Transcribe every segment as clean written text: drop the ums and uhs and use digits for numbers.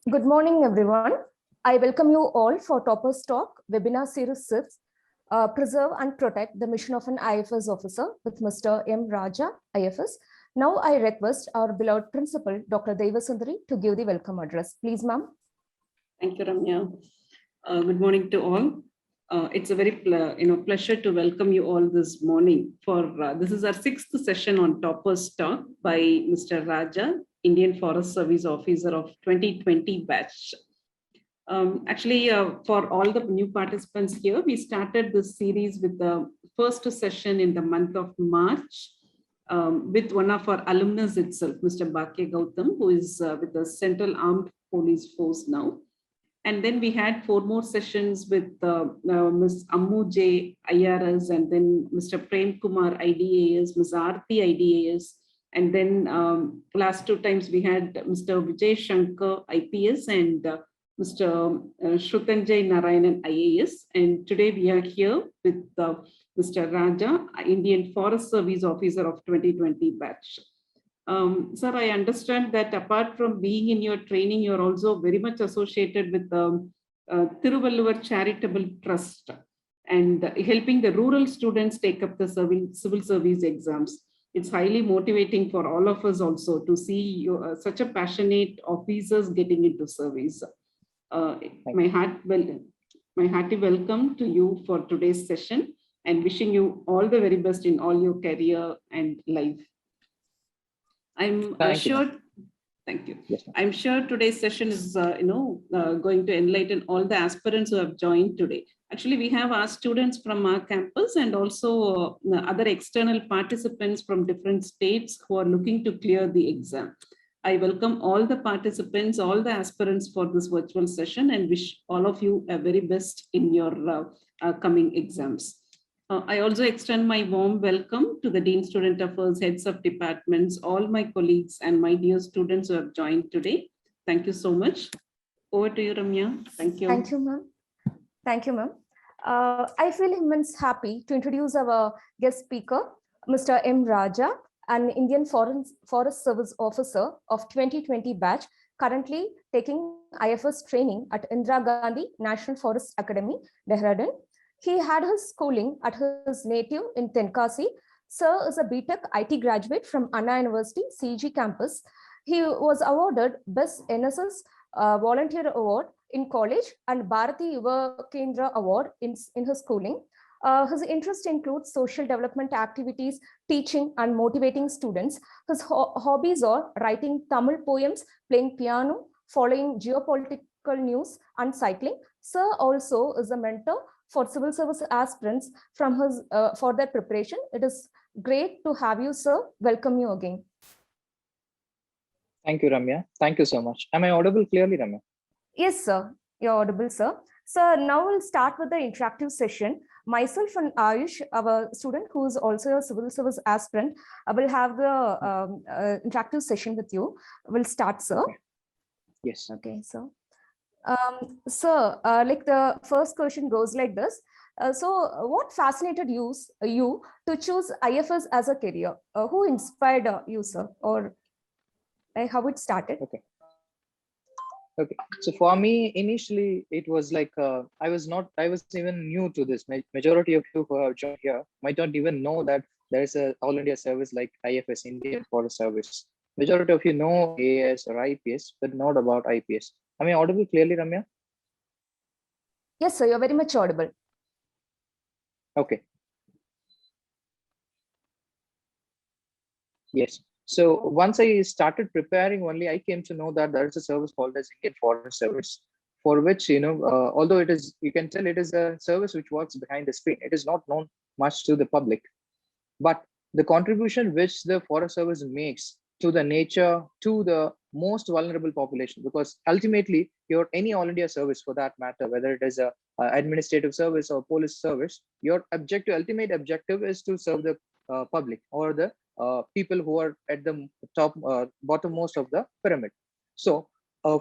Good morning, everyone. I welcome you all for Toppers Talk, webinar series 6, Preserve and Protect the Mission of an IFS Officer with Mr. M. Raja, IFS. Now I request our beloved principal, Dr. Devasundari, to give the welcome address. Please, ma'am. Thank you, Ramya. Good morning to all. It's a very pleasure to welcome you all this morning for this is our 6th session on Toppers Talk by Mr. Raja, Indian Forest Service Officer of 2020 batch. For all the new participants here, we started this series with the first session in the month of March with one of our alumnus itself, Mr. Bhakya Gautam, who is with the Central Armed Police Force now. And then we had 4 more sessions with Ms. Ammu J, IRS, and then Mr. Prem Kumar, IDAS, Ms. Aarti, IDAS. And then last 2 times we had Mr. Vijay Shankar, IPS, and Mr. Shrutanjay Narayanan, IAS. And today we are here with Mr. Raja, Indian Forest Service Officer of 2020 batch. Sir, I understand that apart from being in your training, you're also very much associated with the Thiruvalluvar Charitable Trust and helping the rural students take up the civil service exams. It's highly motivating for all of us also to see you, such a passionate officers getting into service. My hearty welcome to you for today's session and wishing you all the very best in all your career and life. I'm sure. Thank you. Yes, I'm sure today's session is, going to enlighten all the aspirants who have joined today. Actually, we have our students from our campus and also other external participants from different states who are looking to clear the exam. I welcome all the participants, all the aspirants for this virtual session and wish all of you a very best in your coming exams. I also extend my warm welcome to the Dean Student Affairs, heads of departments, all my colleagues and my dear students who have joined today. Thank you so much. Over to you, Ramya. Thank you. Thank you, ma'am. Thank you, ma'am. I feel immense happy to introduce our guest speaker, Mr. M. Raja, an Indian Forest Service Officer of 2020 batch, currently taking IFS training at Indira Gandhi National Forest Academy, Dehradun. He had his schooling at his native in Tenkasi. Sir is a BTech IT graduate from Anna University, CG campus. He was awarded Best NSS Volunteer Award in college and Bharati Yuva Kendra Award in his schooling. His interest includes social development activities, teaching and motivating students. His hobbies are writing Tamil poems, playing piano, following geopolitical news and cycling. Sir also is a mentor for civil service aspirants from his for their preparation. It is great to have you, sir. Welcome you again. Thank you, Ramya. Thank you so much. Am I audible clearly, Ramya? Yes, sir. You're audible, sir. So now we'll start with the interactive session. Myself and Ayush, our student who is also a civil service aspirant, will have the interactive session with you. We'll start, sir. Okay. Yes. Okay, so. Sir, like the first question goes like this. So what fascinated you to choose IFS as a career? Who inspired you, sir? Or how it started? Okay. So for me, initially, it was like, I was even new to this. Majority of you who have joined here might not even know that there is a all India service like IFS, Indian Forest Service. Majority of you know AS or IPS, but not about IPS. Am I audible clearly, Ramya? Yes, sir, you're very much audible. Okay. Yes. So once I started preparing only, I came to know that there is a service called as Indian Forest Service, for which, although it is, you can tell it is a service which works behind the screen. It is not known much to the public, but the contribution which the Forest Service makes to the nature, to the most vulnerable population, because ultimately your any all India service for that matter, whether it is a administrative service or police service, your ultimate objective is to serve the public or the people who are at the bottommost of the pyramid. So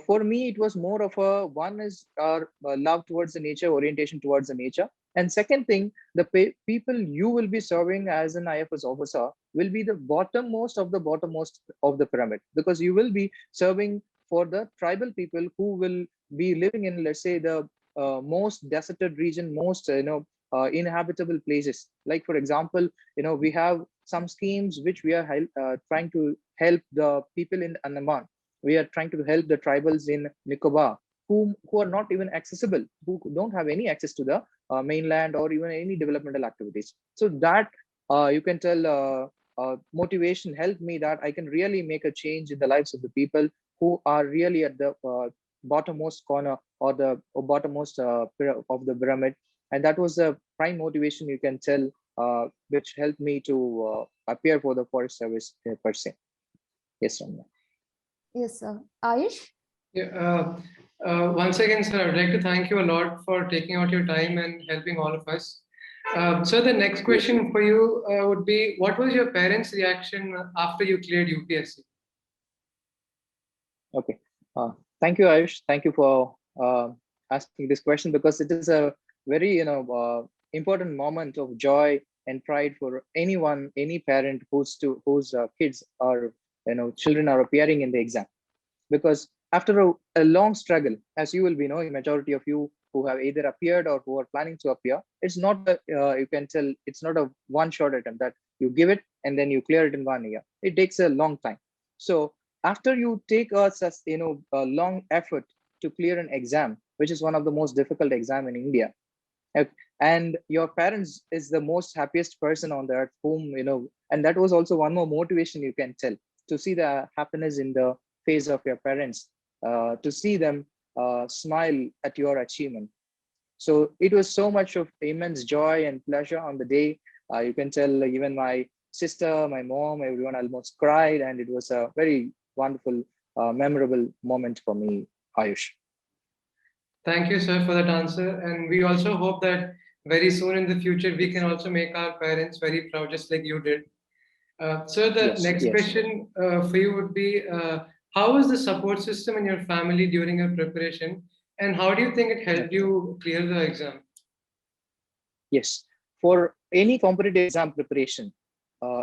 for me, it was more of a one is our love towards the nature, orientation towards the nature. And second thing, the people you will be serving as an IFS officer will be the bottommost of the pyramid, because you will be serving for the tribal people who will be living in, let's say, the most deserted region, most inhabitable places. Like for example, we have some schemes which we are trying to help the people in Andaman. We are trying to help the tribals in Nicobar who are not even accessible, who don't have any access to the mainland or even any developmental activities. So that you can tell motivation helped me that I can really make a change in the lives of the people who are really at the bottommost corner or the bottommost of the pyramid. And that was the prime motivation, you can tell, which helped me to appear for the Forest Service per se. Yes, Ramya. Yes, sir. Ayush? Yeah, once again, sir, I would like to thank you a lot for taking out your time and helping all of us. So the next question for you would be, what was your parents' reaction after you cleared UPSC? Okay. Thank you, Ayush. Thank you for asking this question, because it is a very important moment of joy and pride for anyone, any parent whose kids or children are appearing in the exam. Because after a long struggle, as you will be knowing, majority of you who have either appeared or who are planning to appear, it's not you can tell it's not a one-shot attempt that you give it and then you clear it in 1 year. It takes a long time. So after you take a long effort to clear an exam, which is one of the most difficult exam in India, and your parents is the most happiest person on the earth, whom and that was also one more motivation, you can tell, to see the happiness in the face of your parents, to see them smile at your achievement. So it was so much of immense joy and pleasure on the day. You can tell even my sister, my mom, everyone almost cried, and it was a very wonderful, memorable moment for me, Ayush. Thank you, sir, for that answer. And we also hope that very soon in the future, we can also make our parents very proud, just like you did. So the next question for you would be, how was the support system in your family during your preparation? And how do you think it helped you clear the exam? Yes, for any competitive exam preparation,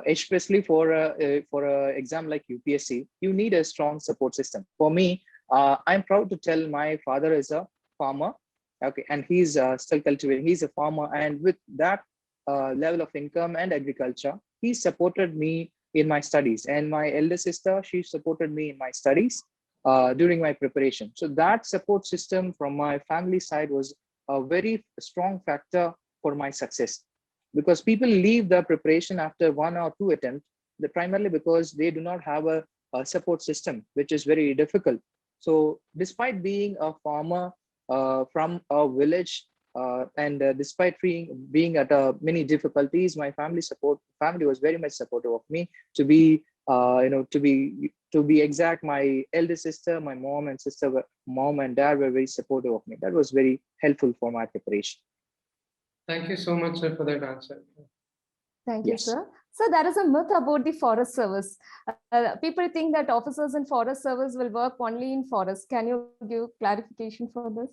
especially for a exam like UPSC, you need a strong support system. For me, I'm proud to tell my father is a farmer, okay, and he's still cultivating. He's a farmer, and with that level of income and agriculture, he supported me in my studies. And my elder sister, she supported me in my studies during my preparation. So that support system from my family side was a very strong factor for my success, because people leave the preparation after 1 or 2 attempts, primarily because they do not have a support system, which is very difficult. So despite being a farmer from a village, and despite being at many difficulties, my family was very much supportive of me. To be to be exact, my elder sister, my mom and dad were very supportive of me. That was very helpful for my preparation. Thank you so much, sir, for that answer. Thank you, sir. So there is a myth about the Forest Service. People think that officers in Forest Service will work only in forest. Can you give clarification for this?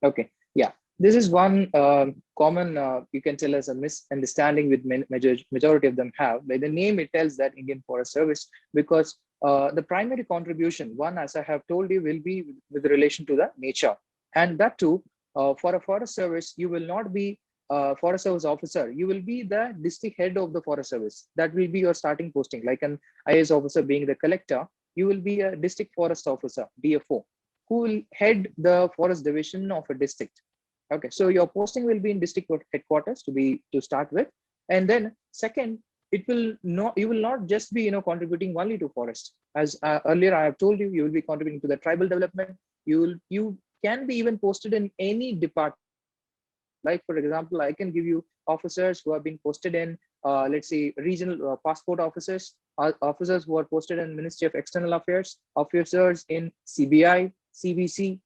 Okay, yeah. This is one common, you can tell, as a misunderstanding with majority of them have. By the name, it tells that Indian Forest Service, because the primary contribution, one, as I have told you, will be with relation to the nature. And that too, for a Forest Service, you will not be a Forest Service officer. You will be the district head of the Forest Service. That will be your starting posting. Like an IAS officer being the collector, you will be a district forest officer, DFO, who will head the forest division of a district. Okay, so your posting will be in district headquarters to start with, and then second, you will not just be contributing only to forest. As earlier I have told you, you will be contributing to the tribal development. You can be even posted in any department. Like for example, I can give you officers who have been posted in, let's say, regional passport officers, officers who are posted in Ministry of External Affairs, officers in CBI, CBC.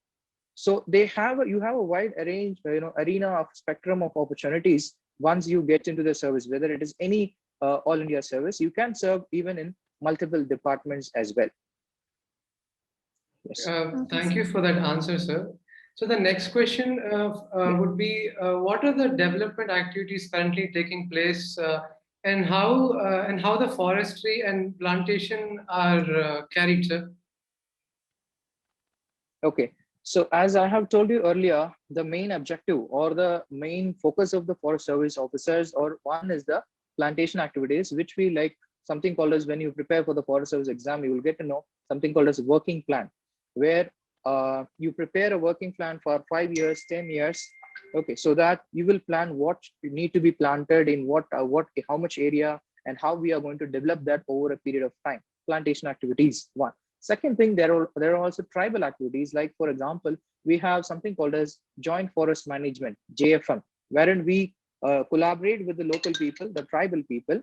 So you have a wide arena of spectrum of opportunities once you get into the service. Whether it is any all India service, you can serve even in multiple departments as well. Yes. Thank you for that answer, sir. So the next question would be, what are the development activities currently taking place, and how the forestry and plantation are carried, sir? Okay. So as I have told you earlier, the main objective or the main focus of the Forest Service officers, or one is the plantation activities, which we like something called as, when you prepare for the Forest Service exam, you will get to know something called as a working plan, where you prepare a working plan for 5 years, 10 years. Okay, so that you will plan what need to be planted in how much area, and how we are going to develop that over a period of time. Plantation activities, one. Second thing, there are also tribal activities. Like for example, we have something called as joint forest management, JFM, wherein we collaborate with the local people, the tribal people,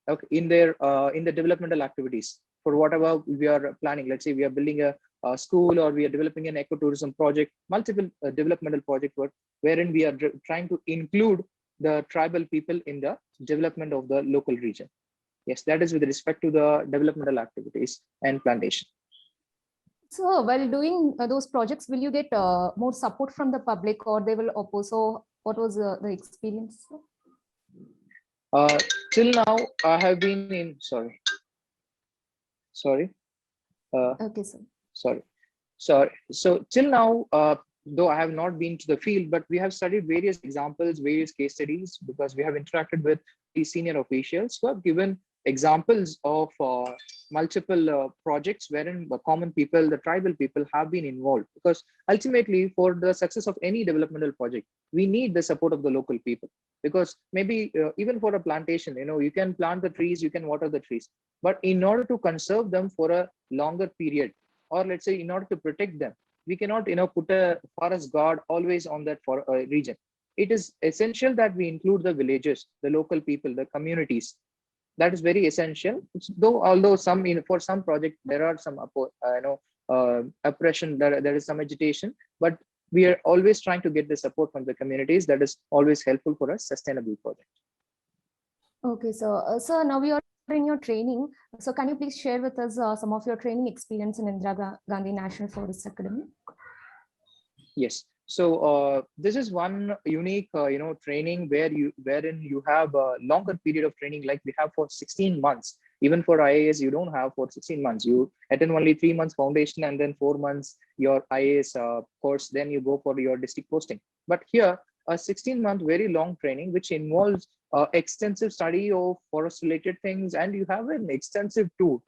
okay, in the developmental activities for whatever we are planning. Let's say we are building a school, or we are developing an ecotourism project, multiple developmental project work, wherein we are trying to include the tribal people in the development of the local region. Yes, that is with respect to the developmental activities and plantation. So while doing those projects, will you get more support from the public, or they will oppose? So what was the experience? Till now, I have been in, sorry. Okay, sir. Sorry. So till now, though I have not been to the field, but we have studied various examples, various case studies, because we have interacted with the senior officials who have given examples of multiple projects wherein the common people, the tribal people, have been involved. Because ultimately, for the success of any developmental project, we need the support of the local people. Because maybe even for a plantation, you can plant the trees, you can water the trees, but in order to conserve them for a longer period, or let's say in order to protect them, we cannot put a forest guard always on that region. It is essential that we include the villagers, the local people, the communities. That is very essential. Although for some project there are some oppression, there is some agitation, but we are always trying to get the support from the communities. That is always helpful for a sustainable project. Okay, so sir, now we are in your training. So can you please share with us some of your training experience in Indira Gandhi National Forest Academy? Yes. So this is one unique, training wherein you have a longer period of training, like we have for 16 months. Even for IAS, you don't have for 16 months. You attend only 3 months foundation, and then 4 months your IAS course. Then you go for your district posting. But here, a 16-month very long training, which involves extensive study of forest related things, and you have an extensive tour.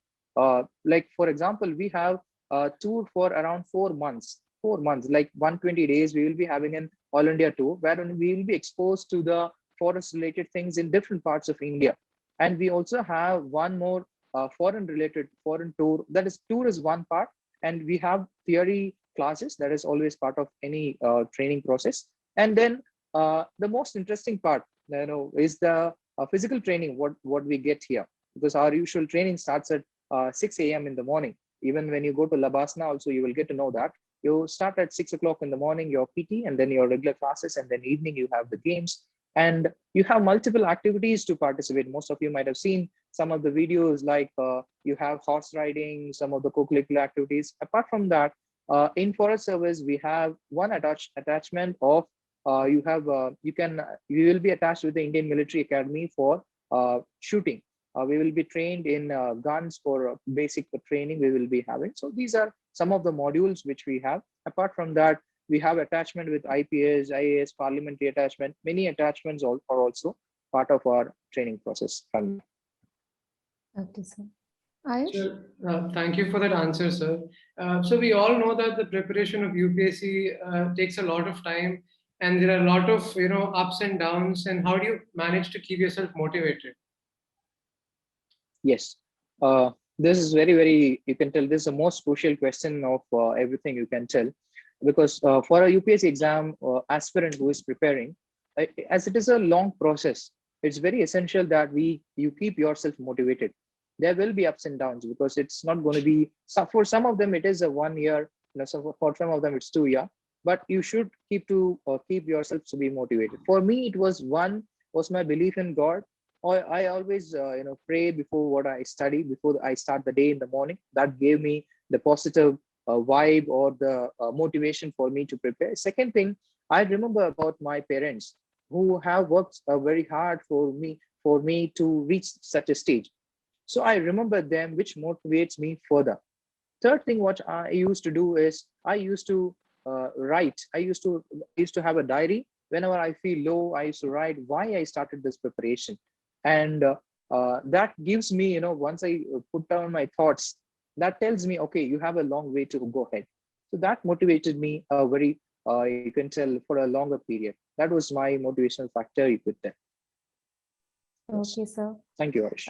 Like for example, we have a tour for around 4 months. 4 months, like 120 days, we will be having an all India tour, wherein we will be exposed to the forest related things in different parts of India. And we also have one more foreign tour. That is, tour is one part, and we have theory classes. That is always part of any training process. And then the most interesting part, is the physical training. What we get here, because our usual training starts at 6 a.m. in the morning. Even when you go to Labasna, also you will get to know that you start at 6 o'clock in the morning, your PT, and then your regular classes, and then evening you have the games, and you have multiple activities to participate. Most of you might have seen some of the videos, like you have horse riding, some of the co-curricular activities. Apart from that, in forest service, we have one attachment of you will be attached with the Indian Military Academy for shooting. We will be trained in guns for basic training we will be having. So these are some of the modules which we have. Apart from that, we have attachment with IPS, IAS, parliamentary attachment. Many attachments are also part of our training process. Okay, sir. Ayush? Sure. Thank you for that answer, sir. So we all know that the preparation of UPSC takes a lot of time, and there are a lot of ups and downs. And how do you manage to keep yourself motivated? Yes, this is very, you can tell this is the most crucial question of everything you can tell, because for a UPSC exam aspirant who is preparing, as it is a long process, it's very essential that you keep yourself motivated. There will be ups and downs, because it's not going to be, for some of them it is a 1 year, so for some of them it's 2 years, but you should keep yourself to be motivated. For me, it was my belief in God. I always pray before what I study, before I start the day in the morning. That gave me the positive vibe or the motivation for me to prepare. Second thing, I remember about my parents who have worked very hard for me to reach such a stage. So I remember them, which motivates me further. third thing what I used to do is I used to write. I used to have a diary. Whenever I feel low, I used to write why I started this preparation, and that gives me, once I put down my thoughts, that tells me, okay, you have a long way to go ahead. So that motivated me very, you can tell, for a longer period. That was my motivational factor with them. Yes. Okay, sir. Thank you, Arish.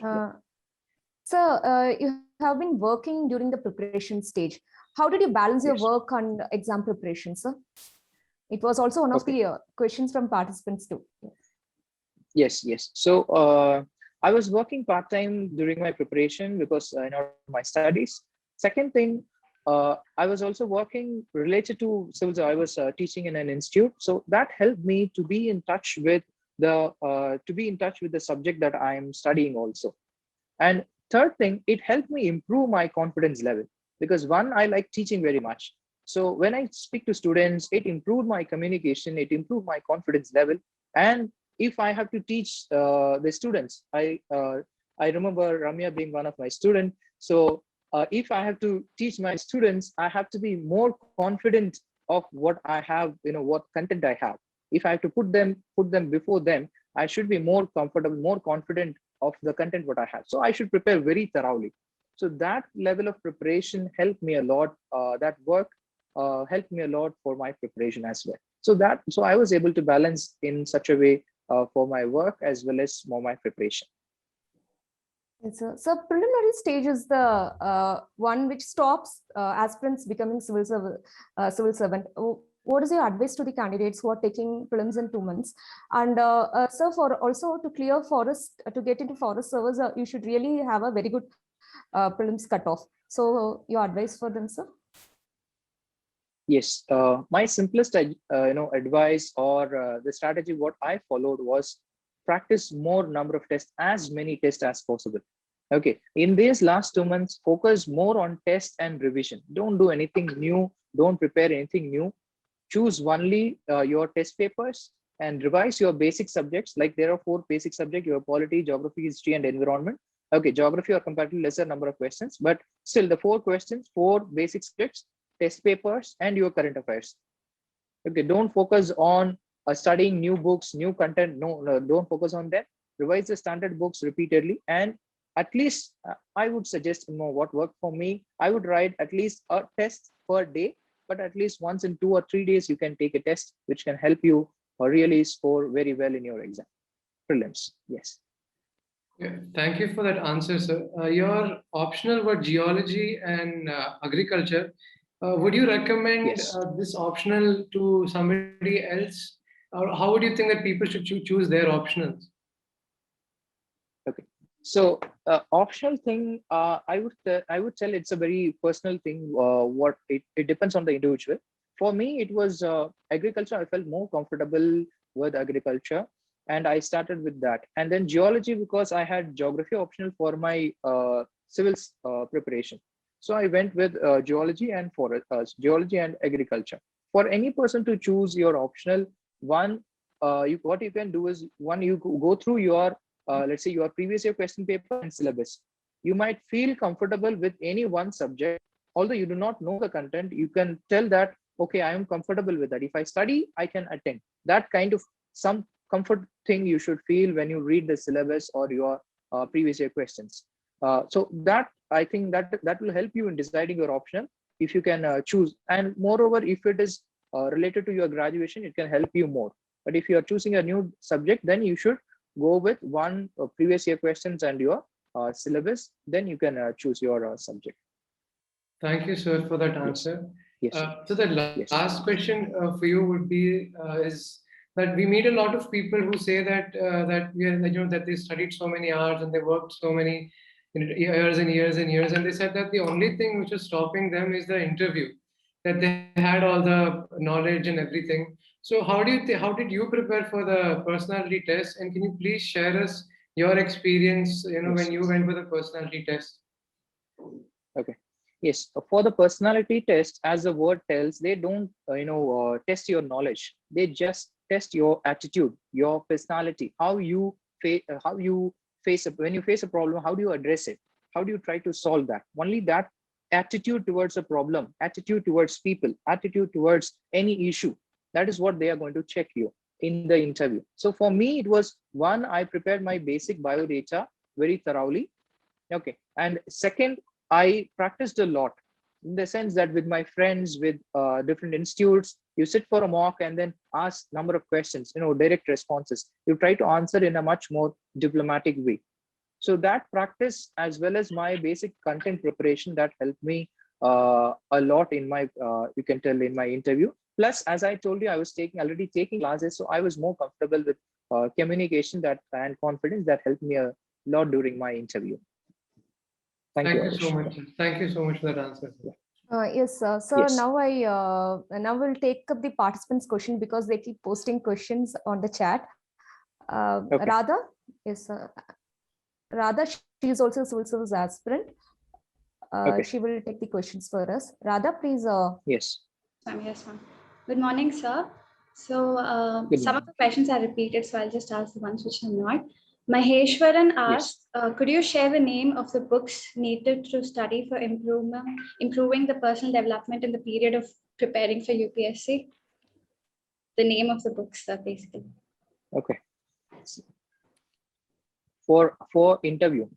Sir, you have been working during the preparation stage. How did you balance your Yes. work and exam preparation, sir? It was also one of the questions from participants too. Yes. So I was working part-time during my preparation because my studies. Second thing, I was also working related to civil. I was teaching in an institute, so that helped me to be in touch with the subject that I am studying also. And third thing, it helped me improve my confidence level, because one, I like teaching very much. So when I speak to students, it improved my communication, it improved my confidence level. And if I have to teach the students, I remember Ramya being one of my students. So if I have to teach my students, I have to be more confident of what I have, what content I have. If I have to put them before them, I should be more comfortable, more confident of the content what I have. So I should prepare very thoroughly. So that level of preparation helped me a lot. That work helped me a lot for my preparation as well. So I was able to balance in such a way for my work as well as for my preparation. Yes, sir. So preliminary stage is the one which stops aspirants becoming civil servant. What is your advice to the candidates who are taking prelims in 2 months? And sir, for also to clear forest, to get into forest service, you should really have a very good prelims cutoff. So your advice for them, sir? Yes, my simplest advice or the strategy what I followed was practice more number of tests, as many tests as possible. Okay, in these last 2 months, focus more on test and revision. Don't do anything new. Don't prepare anything new. Choose only your test papers and revise your basic subjects. Like there are 4 basic subjects: your polity, geography, history, and environment. Okay, geography are comparatively lesser number of questions, but still the 4 questions, 4 basic subjects, test papers, and your current affairs. Okay, don't focus on studying new books, new content. No, don't focus on them. Revise the standard books repeatedly, and at least I would suggest what worked for me. I would write at least a test per day, but at least once in 2 or 3 days you can take a test which can help you really score very well in your exam prelims. Yes. Yeah, thank you for that answer, sir. Your optional were geology and agriculture. Would you recommend this optional to somebody else, or how would you think that people should choose their optionals? Okay, so optional thing, I would tell it's a very personal thing. What it depends on the individual. For me, it was agriculture. I felt more comfortable with agriculture, and I started with that. And then geology, because I had geography optional for my civils preparation. So I went with geology and geology and agriculture. For any person to choose your optional one, what you can do is, one, you go through your let's say your previous year question paper and syllabus. You might feel comfortable with any one subject, although you do not know the content. You can tell that, okay, I am comfortable with that. If I study, I can attend. That kind of some comfort thing you should feel when you read the syllabus or your previous year questions. So that, I think that will help you in deciding your option if you can choose. And moreover, if it is related to your graduation, it can help you more. But if you are choosing a new subject, then you should go with one previous year questions and your syllabus. Then you can choose your subject. Thank you, sir, for that answer. Yes. So the last question for you would be is that we meet a lot of people who say that that they studied so many hours and they worked so many years and years and years, and they said that the only thing which is stopping them is the interview, that they had all the knowledge and everything. So how did you prepare for the personality test, and can you please share us your experience when you went for the personality test? Okay. Yes, for the personality test, as the word tells, they don't test your knowledge. They just test your attitude, your personality, how you face when you face a problem, how do you address it, how do you try to solve that. Only that attitude towards a problem, attitude towards people, attitude towards any issue. That is what they are going to check you in the interview. So for me, it was one, I prepared my basic biodata very thoroughly. Okay. And second, I practiced a lot, in the sense that with my friends, with different institutes, you sit for a mock and then ask number of questions, direct responses. You try to answer in a much more diplomatic way. So that practice, as well as my basic content preparation, that helped me a lot in my, you can tell, in my interview. Plus, as I told you, I was already taking classes, so I was more comfortable with communication and confidence that helped me a lot during my interview. Thank you so much. Thank you so much for that answer. Yes, sir. So yes. Now now we'll take up the participants' question, because they keep posting questions on the chat. Okay. Radha, yes, Radha, she is also a civil service aspirant. Okay. She will take the questions for us. Radha, please. Yes. Yes, ma'am. Good morning, sir. So some of the questions are repeated, so I'll just ask the ones which are not. Maheshwaran asked, yes. Could you share the name of the books needed to study for improving the personal development in the period of preparing for UPSC? The name of the books, sir, basically. Okay. For interview.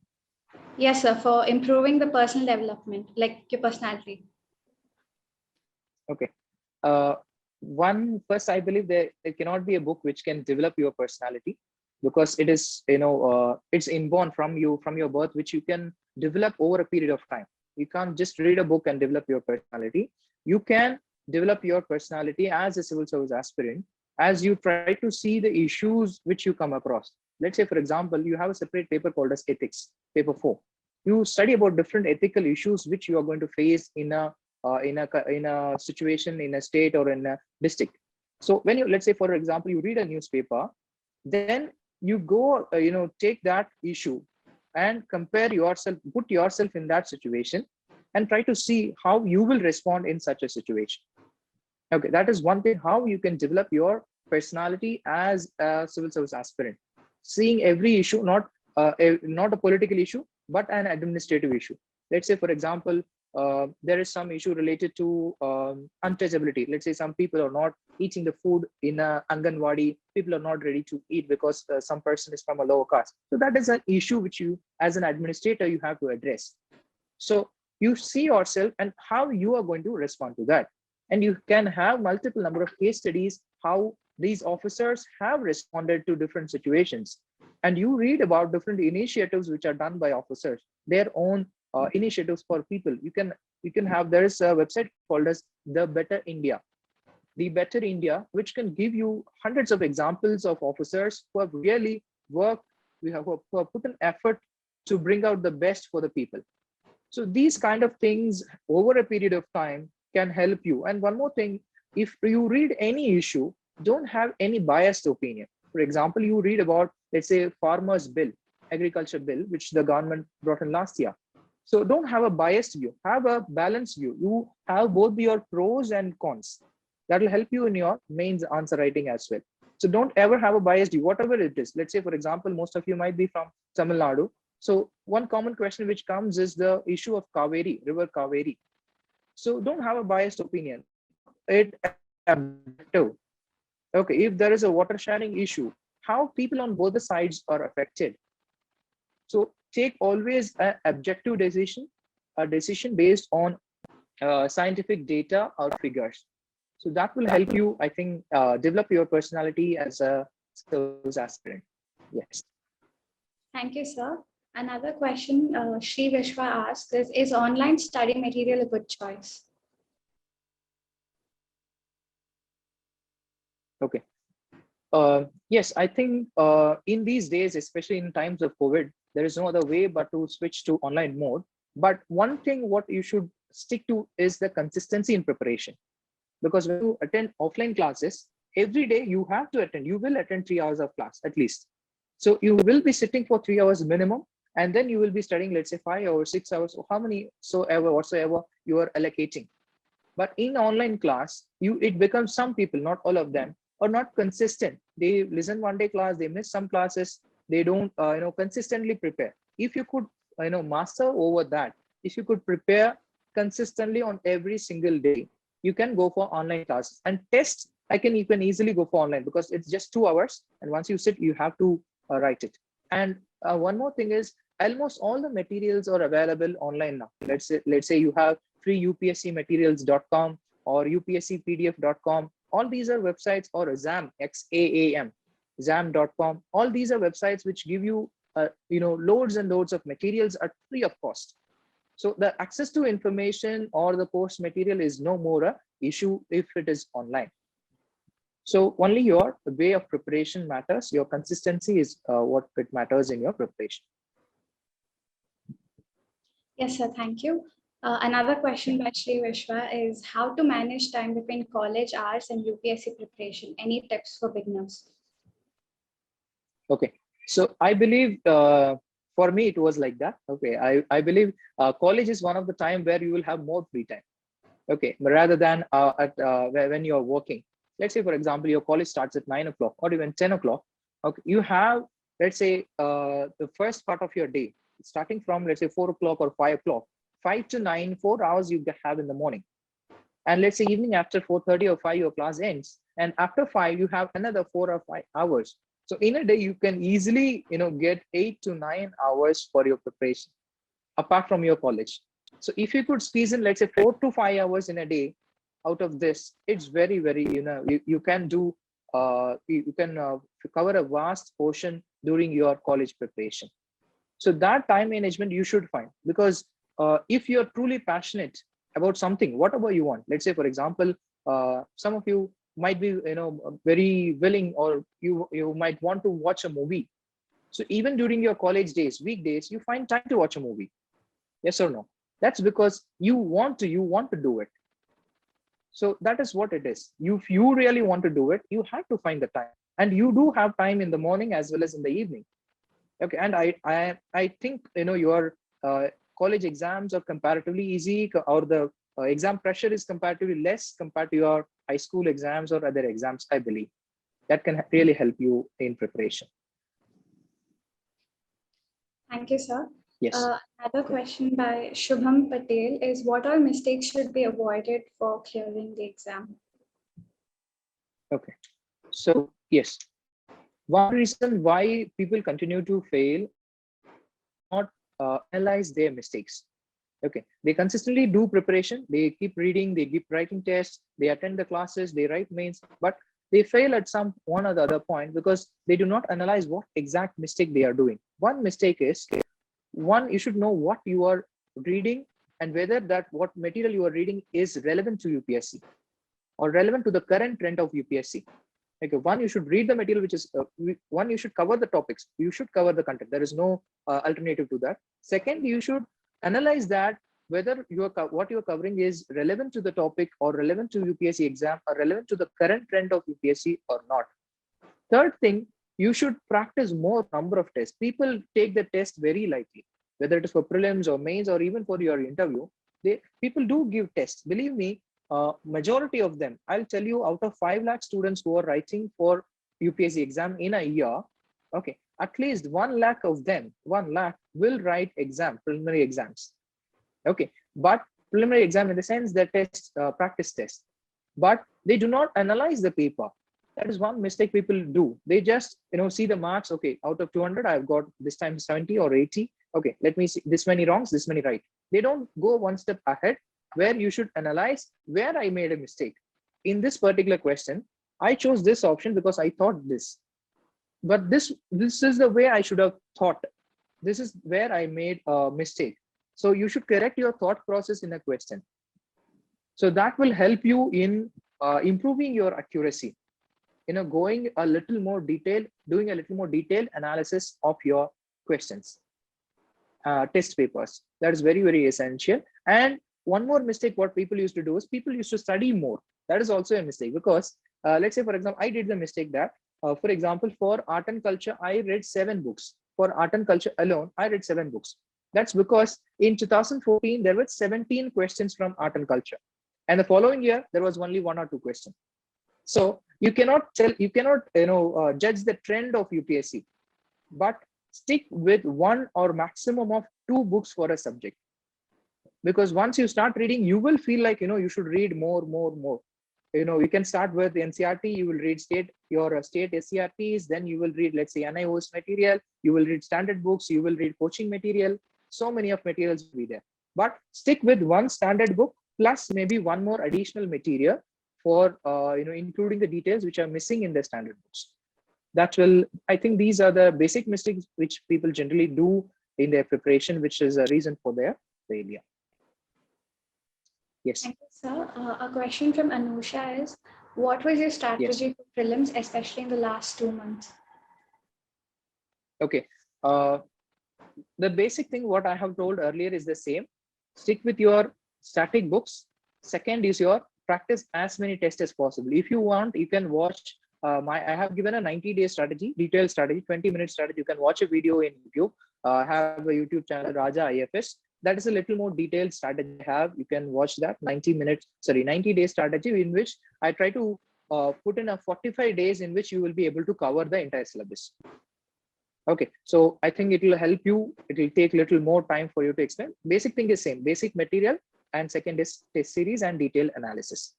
Yes, sir. For improving the personal development, like your personality. Okay. First, I believe there cannot be a book which can develop your personality, because it is, it's inborn from your birth, which you can develop over a period of time. You can't just read a book and develop your personality. You can develop your personality as a civil service aspirant, as you try to see the issues which you come across. Let's say, for example, you have a separate paper called as ethics, paper 4. You study about different ethical issues which you are going to face in a situation, in a state, or in a district. So when you, let's say, for example, you read a newspaper, then you go, take that issue and compare yourself, put yourself in that situation, and try to see how you will respond in such a situation. Okay, that is one thing, how you can develop your personality as a civil service aspirant. Seeing every issue, not a political issue, but an administrative issue. Let's say, for example, there is some issue related to untouchability. Let's say some people are not eating the food in a Anganwadi. People are not ready to eat because some person is from a lower caste. So that is an issue which you, as an administrator, you have to address. So you see yourself and how you are going to respond to that. And you can have multiple number of case studies, how these officers have responded to different situations. And you read about different initiatives which are done by officers, their own initiatives for people. You can have, there is a website called as The Better India, which can give you hundreds of examples of officers who have really worked, who have put an effort to bring out the best for the people. So these kind of things over a period of time can help you. And one more thing, if you read any issue, don't have any biased opinion. For example, you read about, let's say, farmers bill, agriculture bill, which the government brought in last year. So don't have a biased view, have a balanced view. You have both your pros and cons. That will help you in your mains answer writing as well. So don't ever have a biased view, whatever it is. Let's say, for example, most of you might be from Tamil Nadu. So one common question which comes is the issue of Kaveri, river Kaveri. So don't have a biased opinion. It objective. Okay, if there is a water sharing issue, how people on both the sides are affected. So take always an objective decision, a decision based on scientific data or figures. So that will help you, I think, develop your personality as a service aspirant. Yes. Thank you, sir. Another question Sri Vishwa asked is online study material a good choice? Okay. Yes, I think in these days, especially in times of COVID, there is no other way but to switch to online mode. But one thing what you should stick to is the consistency in preparation. Because when you attend offline classes, every day you have to attend, you will attend 3 hours of class at least. So you will be sitting for 3 hours minimum, and then you will be studying, let's say 5 hours, 6 hours, or how many whatsoever you are allocating. But in online class, it becomes some people, not all of them, are not consistent. They listen one day class, they miss some classes, they don't consistently prepare. If you could master over that, if you could prepare consistently on every single day, you can go for online classes. And tests, you can easily go for online because it's just 2 hours. And once you sit, you have to write it. And one more thing is, almost all the materials are available online now. Let's say you have free upscmaterials.com or upscpdf.com. All these are websites, or exam, exam.com. All these are websites which give you loads and loads of materials at free of cost. So the access to information or the course material is no more a issue if it is online. So only your way of preparation matters. Your consistency is what it matters in your preparation. Yes, sir. Thank you. Another question by Sri Vishwa is how to manage time between college hours and UPSC preparation. Any tips for beginners? Okay. So I believe for me, it was like that. Okay. I believe college is one of the time where you will have more free time. Okay. Rather than when you're working. Let's say, for example, your college starts at 9 o'clock or even 10 o'clock. Okay. You have, let's say, the first part of your day, starting from, let's say, 4 o'clock or 5 o'clock, 5 to 9, 4 hours you have in the morning. And let's say evening after 4:30 or 5, your class ends. And after 5, you have another 4 or 5 hours. So in a day, you can easily, get 8 to 9 hours for your preparation, apart from your college. So if you could squeeze in, let's say 4 to 5 hours in a day out of this, it's very, very, you can do, you can cover a vast portion during your college preparation. So that time management you should find, because if you're truly passionate about something, whatever you want, let's say, for example, some of you might be, very willing, or you might want to watch a movie. So even during your college days, weekdays, you find time to watch a movie. Yes or no? That's because you want to do it. So that is what it is. If you really want to do it, you have to find the time, and you do have time in the morning as well as in the evening. Okay, and I think your college exams are comparatively easy, or the exam pressure is comparatively less compared to your high school exams or other exams. I believe that can really help you in preparation. Thank you, sir. Yes. Another question by Shubham Patel is, what all mistakes should be avoided for clearing the exam? Okay, so yes, one reason why people continue to fail, not analyze their mistakes. Okay, they consistently do preparation, they keep reading, they keep writing tests, they attend the classes, they write mains, but they fail at some one or the other point because they do not analyze what exact mistake they are doing. One mistake is, you should know what you are reading and whether what material you are reading is relevant to UPSC or relevant to the current trend of UPSC. Okay, one, you should read the material, which is one, you should cover the topics, you should cover the content. There is no alternative to that. Second, you should analyze that whether what you're covering is relevant to the topic or relevant to UPSC exam or relevant to the current trend of UPSC or not. Third thing, you should practice more number of tests. People take the test very lightly, whether it is for prelims or mains or even for your interview. People do give tests. Believe me, majority of them, I'll tell you, out of 5 lakh students who are writing for UPSC exam in a year, okay, at least 1 lakh of them, 1 lakh will write preliminary exams. Okay, but preliminary exam in the sense that test, practice test, but they do not analyze the paper. That is one mistake people do. They just, see the marks. Okay, out of 200, I've got this time 70 or 80. Okay, let me see, this many wrongs, this many right. They don't go one step ahead, where you should analyze where I made a mistake. In this particular question, I chose this option because I thought this, but this is the way I should have thought. This is where I made a mistake. So you should correct your thought process in a question. So that will help you in improving your accuracy. Going a little more detailed, doing a little more detailed analysis of your questions, test papers. That is very, very essential. And one more mistake, what people used to do is people used to study more. That is also a mistake, because let's say, for example, I did the mistake that, for example, for art and culture, I read 7 books. For art and culture alone, I read 7 books. That's because in 2014, there were 17 questions from art and culture. And the following year, there was only 1 or 2 questions. So you cannot judge the trend of UPSC, but stick with 1 or maximum of 2 books for a subject. because once you start reading, you will feel like, you should read more. You can start with NCRT, you will read your state SCRTs, then you will read, let's say, NIOS material, you will read standard books, you will read coaching material. So many of materials will be there. But stick with one standard book plus maybe one more additional material for including the details which are missing in the standard books. I think these are the basic mistakes which people generally do in their preparation, which is a reason for their failure. Yes. Thank you, sir. A question from Anusha is, what was your strategy for prelims, especially in the last 2 months? Okay. The basic thing what I have told earlier is the same. Stick with your static books. Second is your practice as many tests as possible. If you want, you can watch I have given a 90-day strategy, detailed strategy, 20-minute strategy. You can watch a video in YouTube. I have a YouTube channel, Raja IFS. That is a little more detailed strategy I have. You can watch that 90-day strategy, in which I try to put in a 45 days in which you will be able to cover the entire syllabus. Okay, so I think it will help you. It will take a little more time for you to explain. Basic thing is same, basic material, and second is test series and detailed analysis.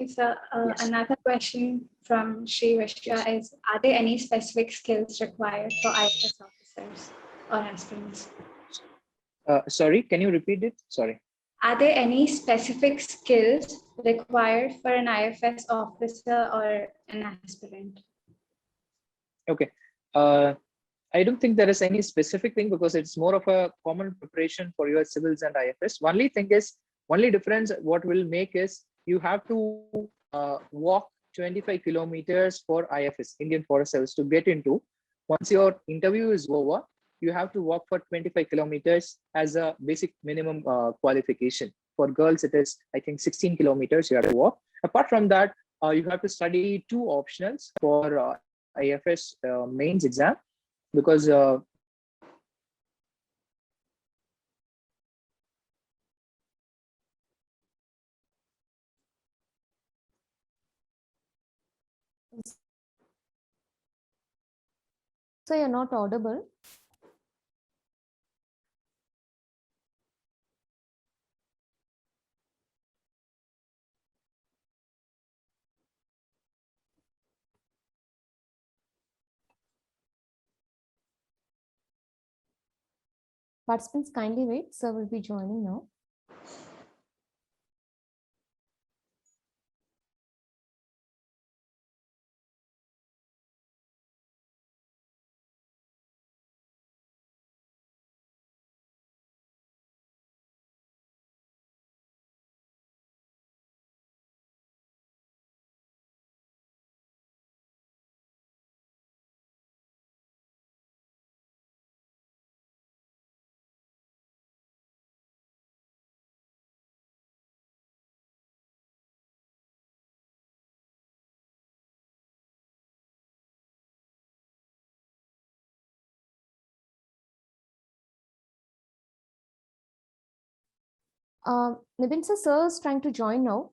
Okay, so another question from Sri Vishya is, are there any specific skills required for IFS officers or aspirants? Sorry, can you repeat it? Sorry. Are there any specific skills required for an IFS officer or an aspirant? Okay. I don't think there is any specific thing, because it's more of a common preparation for your civils and IFS. Only difference what will make is you have to walk 25 kilometers for IFS, Indian Forest Service, to get into. Once your interview is over, you have to walk for 25 kilometers as a basic minimum qualification. For girls, it is, I think, 16 kilometers you have to walk. Apart from that, you have to study 2 optionals for IFS mains exam, because so you're not audible. Participants, kindly wait. Sir will be joining now. Nibin sir is trying to join now.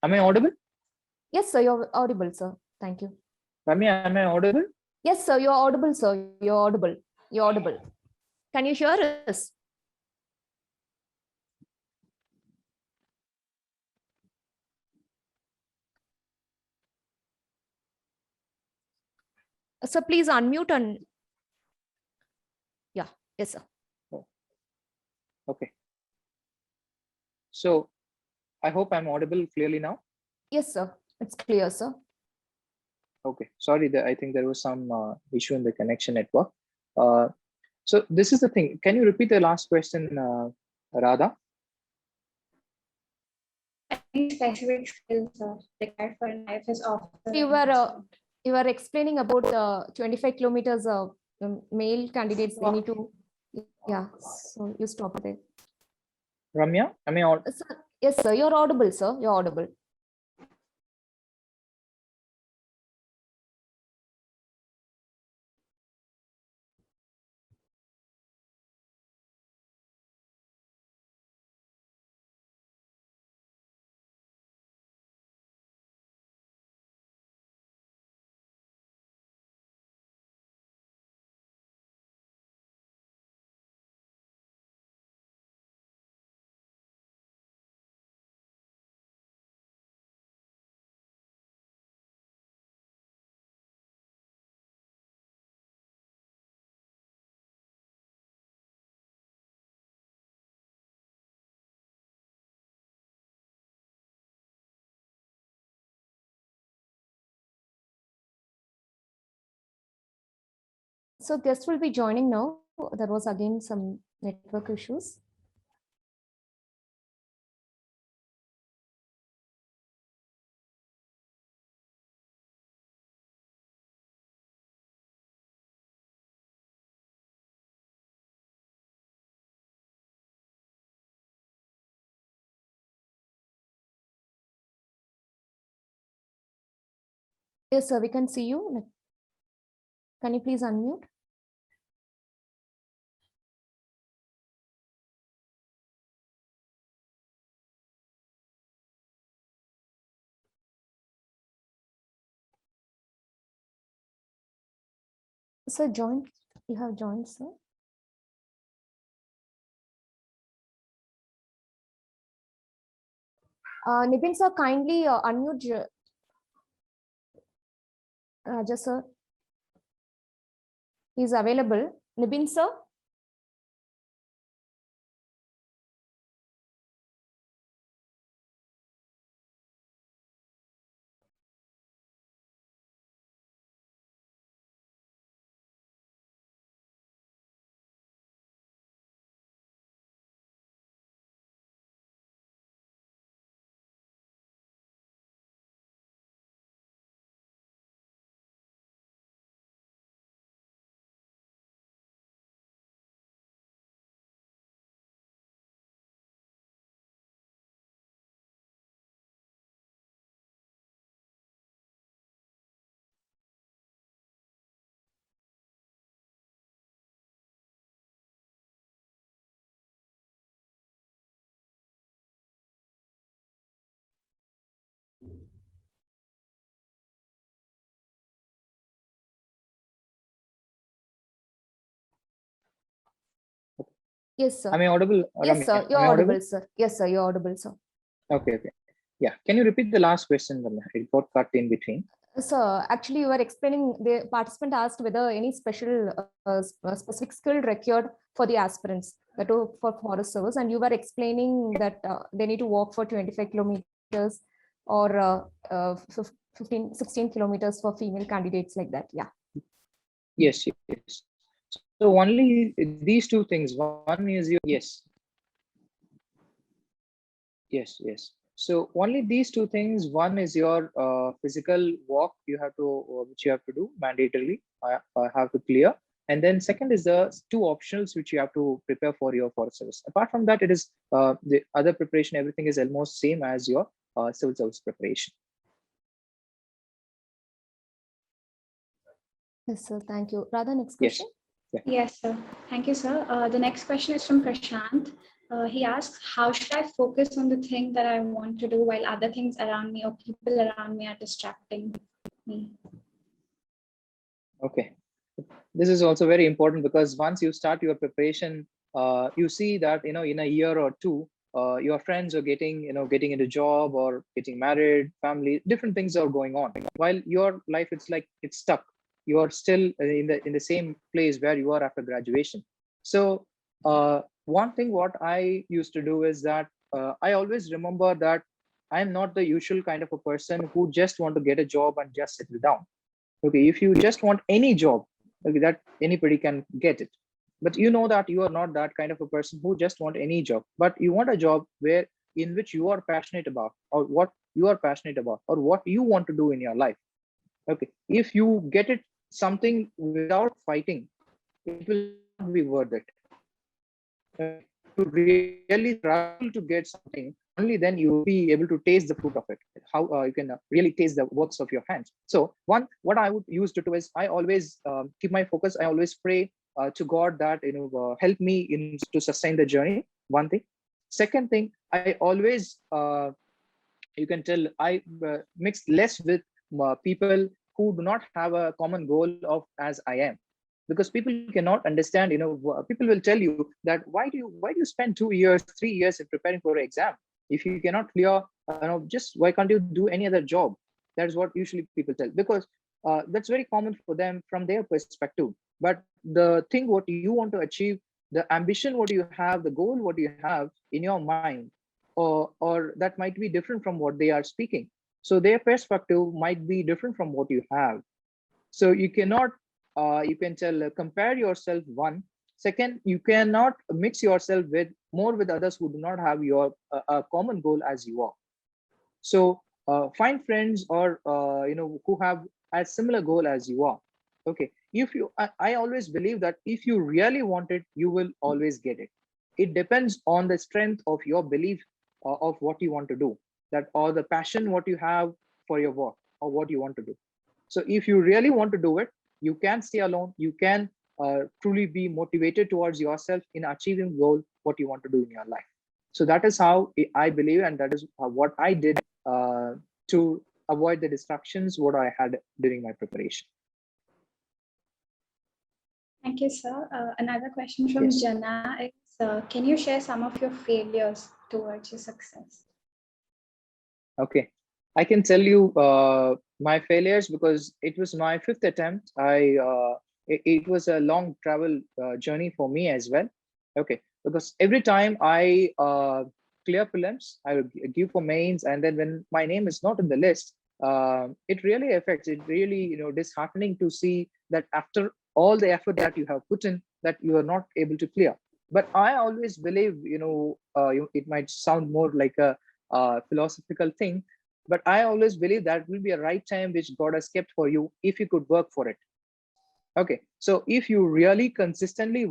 Am I audible? Yes, sir, you're audible, sir. Thank you. Ramya, am I audible? Yes, sir, you're audible, sir. You're audible. You're audible. Can you hear us? Sir, please unmute and yeah, yes, sir. Okay. So I hope I'm audible clearly now. Yes, sir. It's clear, sir. Okay. Sorry, I think there was some issue in the connection network. So this is the thing. Can you repeat the last question, Radha? Any specific skills are required for an IFS officer? You were explaining about 25 kilometers of male candidates. They need to, yeah. So you stop there. Ramya, am I audible? Yes, sir. You're audible, sir. You're audible. So guests will be joining now. There was again some network issues. Yes, sir, we can see you. Can you please unmute? Sir, join. You have joined, sir. Nibin sir, kindly unmute Raja sir. He is available. Nibin sir. Yes, sir. Am I audible? Yes, sir. You're audible, sir. Yes, sir. You're audible, sir. Okay. Yeah. Can you repeat the last question? It got cut in between. Sir, actually, you were explaining, the participant asked whether any special specific skill required for the aspirants that are for forest service, and you were explaining that they need to walk for 25 kilometers or 16 kilometers for female candidates, like that. Yeah. Yes. So only these two things. One is yes. So only these two things. One is your physical walk which you have to do mandatorily. Have to clear, and then second is the two optionals which you have to prepare for your forest service. Apart from that, it is the other preparation. Everything is almost same as your civil service preparation. Yes, sir. Thank you. Radha, next question. Yes, sir. Thank you, sir. The next question is from Prashant. He asks, how should I focus on the thing that I want to do while other things around me or people around me are distracting me? Okay. This is also very important because once you start your preparation, you see that, in a year or two, your friends are getting into job or getting married, family, different things are going on. While your life, it's stuck. You are still in the same place where you are after graduation. So one thing what I used to do is that I always remember that I'm not the usual kind of a person who just want to get a job and just settle down. Okay, if you just want any job, okay, that anybody can get it, but you know that you are not that kind of a person who just want any job, but you want a job in which you are passionate about, or what you are passionate about, or what you want to do in your life. Okay, if you get it something without fighting, it will not be worth it. To really struggle to get something, only then you will be able to taste the fruit of it, how you can really taste the works of your hands. So what I would use to do is I always keep my focus. I always pray to God that help me to sustain the journey. One thing. Second thing, I always you can tell I mix less with people who do not have a common goal of as I am, because people cannot understand. People will tell you that why do you spend 2 years, 3 years in preparing for an exam if you cannot clear? Just why can't you do any other job? That is what usually people tell, because that's very common for them from their perspective. But the thing what you want to achieve, the ambition what you have, the goal what you have in your mind, or that might be different from what they are speaking. So their perspective might be different from what you have. So you cannot you can tell, compare yourself. One. Second, you cannot mix yourself with others who do not have your a common goal as you are. So find friends or who have a similar goal as you are. Okay, if you I always believe that if you really want it, you will always get it. It depends on the strength of your belief of what you want to do, that or the passion what you have for your work or what you want to do. So if you really want to do it, you can stay alone. You can truly be motivated towards yourself in achieving goal what you want to do in your life. So that is how I believe, and that is what I did to avoid the distractions what I had during my preparation. Thank you, sir. Another question from Jana is, can you share some of your failures towards your success? Okay, I can tell you my failures because it was my 5th attempt. It was a long travel journey for me as well. Okay, because every time I clear prelims, I would give for mains, and then when my name is not in the list, it really affects. It really disheartening to see that after all the effort that you have put in, that you are not able to clear. But I always believe, it might sound more like a philosophical thing, but I always believe that will be a right time which God has kept for you if you could work for it. Okay, so if you really consistently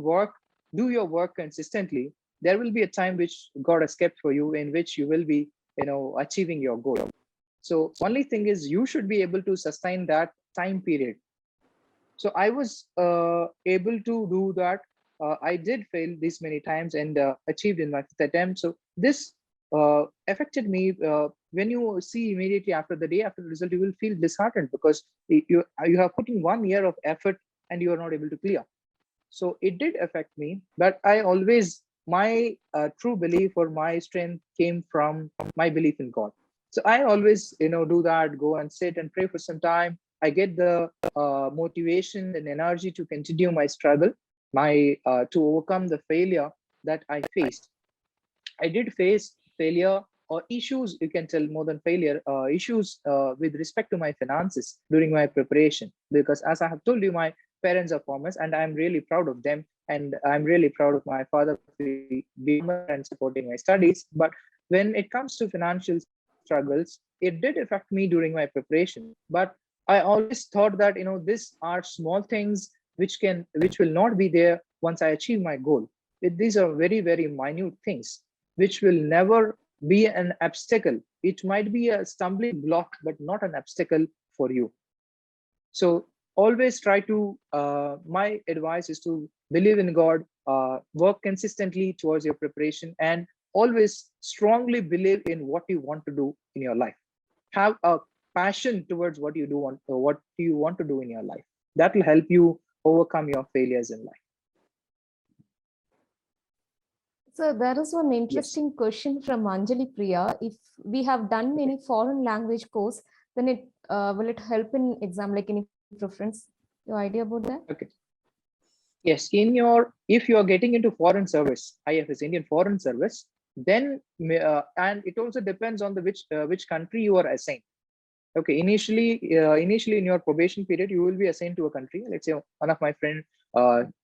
do your work consistently, there will be a time which God has kept for you in which you will be achieving your goal. So only thing is you should be able to sustain that time period. So I was able to do that. I did fail this many times and achieved in my 5th attempt. So this affected me. When you see immediately after the day after the result, you will feel disheartened because you have put in 1 year of effort and you are not able to clear. So it did affect me, but I always, my true belief or my strength came from my belief in God. So I always do that, go and sit and pray for some time. I get the motivation and energy to continue my struggle, to overcome the failure that I faced. I did face failure or issues, you can tell more than failure, issues with respect to my finances during my preparation. Because as I have told you, my parents are farmers and I'm really proud of them. And I'm really proud of my father being and supporting my studies. But when it comes to financial struggles, it did affect me during my preparation. But I always thought that, these are small things which will not be there once I achieve my goal. These are very, very minute things which will never be an obstacle. It might be a stumbling block, but not an obstacle for you. So always try to, my advice is to believe in God, work consistently towards your preparation, and always strongly believe in what you want to do in your life. Have a passion towards what you want to do in your life. That will help you overcome your failures in life. So there is one interesting question from Anjali Priya. If we have done any foreign language course, then it will it help in exam, like any preference? Your idea about that? Okay. Yes, if you are getting into foreign service, IFS, Indian Foreign Service, then and it also depends on which country you are assigned. Okay, initially in your probation period, you will be assigned to a country. Let's say one of my friend,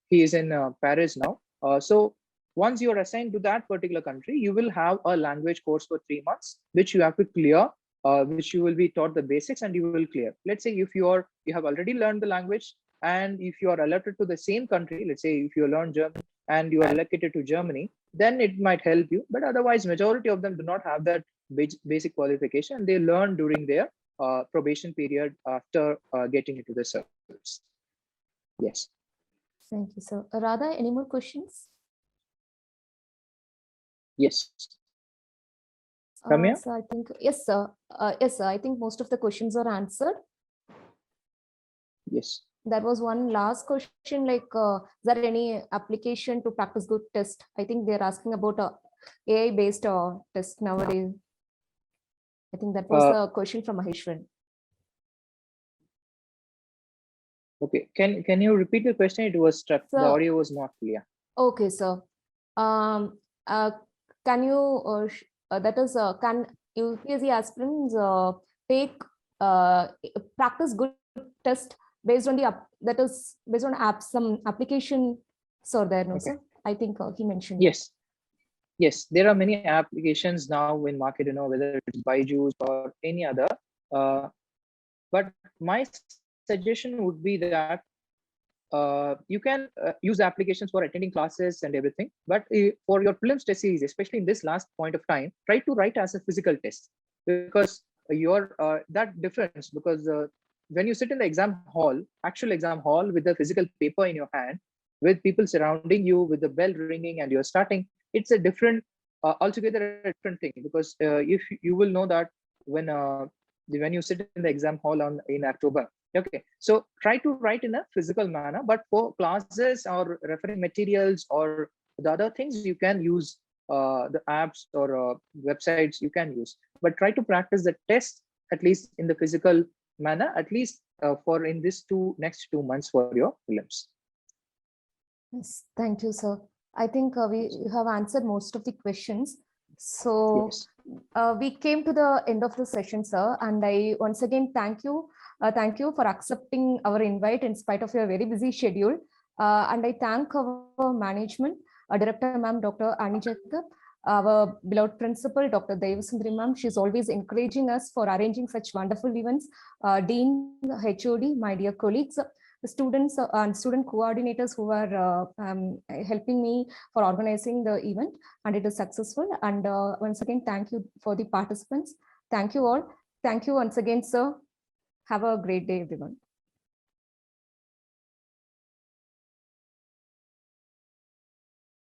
he is in Paris now. So once you are assigned to that particular country, you will have a language course for 3 months, which you have to clear, which you will be taught the basics and you will clear. Let's say if you have already learned the language, and if you are allotted to the same country, let's say if you learn German and you are allocated to Germany, then it might help you. But otherwise, majority of them do not have that basic qualification. They learn during their probation period after getting into the service. Yes. Thank you, sir. Radha, any more questions? Yes. Ramya? So I think, yes, sir. Yes, sir. I think most of the questions are answered. Yes. There was one last question, like, is there any application to practice good test? I think they're asking about a AI-based test nowadays. I think that was the question from Maheshwaran. Okay, can you repeat the question? It was struck. The audio was not clear. Okay, sir. Can you can UPSC aspirants take practice good test based on the that is based on apps, some applications are there, no, Okay. sir? I think he mentioned. Yes. Yes, there are many applications now in market, whether it's Byju's or any other. But my suggestion would be that you can use applications for attending classes and everything. But for your prelims test series, especially in this last point of time, try to write as a physical test, because your that difference, because when you sit in the exam hall, actual exam hall, with the physical paper in your hand, with people surrounding you, with the bell ringing and you're starting, it's a different, altogether a different thing. Because if you will know that when you sit in the exam hall in October, okay, so try to write in a physical manner. But for classes or referring materials or the other things, you can use the apps or websites you can use. But try to practice the test at least in the physical manner, at least for in this next 2 months for your prelims. Yes, thank you, sir. I think you have answered most of the questions. So Yes. We came to the end of the session, sir, and I once again thank you for accepting our invite in spite of your very busy schedule. And I thank our management, Director Ma'am, Dr. Annie Jacob, our beloved principal, Dr. Devasundari Ma'am. She's always encouraging us for arranging such wonderful events. Dean, HOD, my dear colleagues, the students and student coordinators who are helping me for organizing the event, and it is successful. And once again, thank you for the participants. Thank you all. Thank you once again, sir. Have a great day, everyone.